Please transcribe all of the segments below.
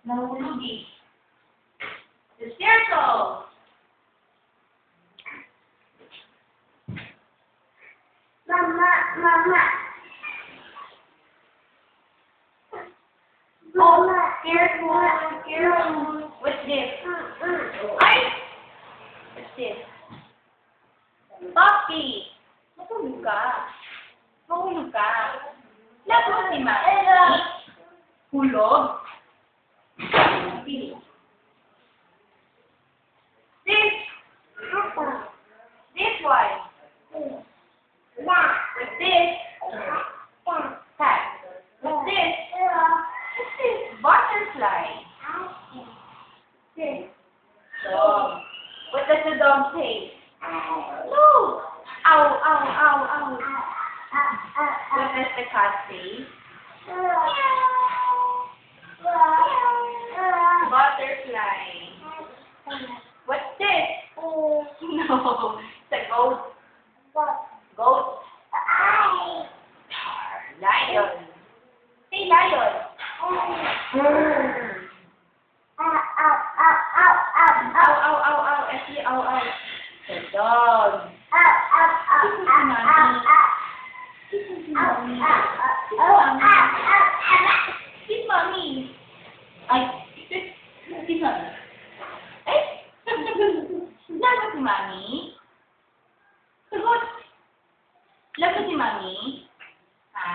Nahulog eh. The circle. Mama, mama. Oh, careful. What's this? Ay! What's this? Puppy. Mahulog ka. Mahulog ka. Lagot si Mami. Hulog. Pili. This. This one. What's this? Cat. What's this? What's this? Butterfly. Dog. What does the dog say? No. Ow, ow, ow, ow. What does the cat say? Butterfly. What's this? No. It's a goat. Goat. Lion. Say lion. Ow, ow, ow, ow. Actually, ow, ow. The dog. Kiss mommy. Ay, kiss mommy. Ay, lagot si mommy. Sagot. Lagot si mommy. Ha?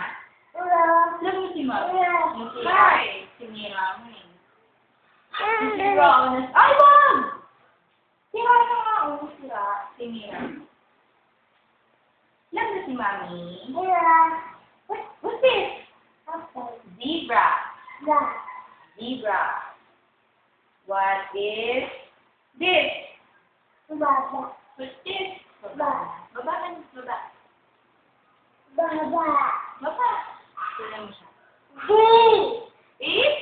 Lagot si mommy. Hi. Sinira mo eh. Sinira ako na. Ay, wag! Sinira ka nga. Sira. Sinira. Lagot si mommy. What's this? Zebra. Zebra. What is this? What's this? Baba. Baba. Baba. Tuloy mo siya. Is?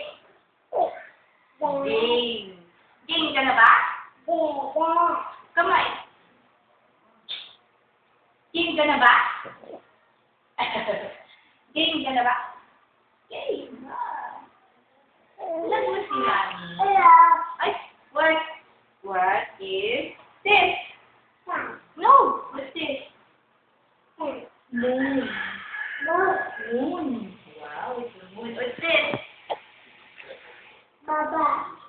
Game. Game ka na ba? Kamay. Game ka na ba? Game ka na ba? Game na. Alam mo si Mami? Ay, what is this? No, what's this? Moon. Moon. Wow, it's a moon. What's this?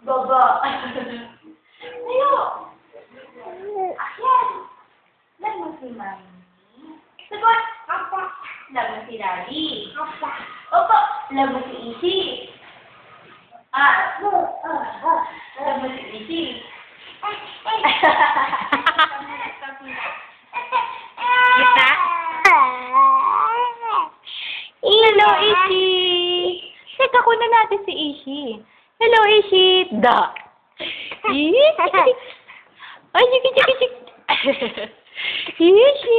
Baba. Ayo. Ayan. Alam mo si Mami? Sagot. Alam mo si Daddy? Opo. Alam mo si Isi? Alam mo si Isi? Gitna? Hello, Ishi. Teka, kunan natin si Ishi. Hello, Ishi. Da. Ishi. Ay, chik. Ishi.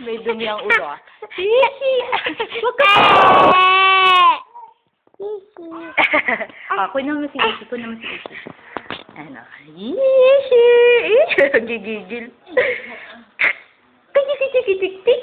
May dumi ang ulo. Ishi. Wag ka. Ishi. Kunan mo si Ishi. Ano? Ishi. Gigigil. Tik.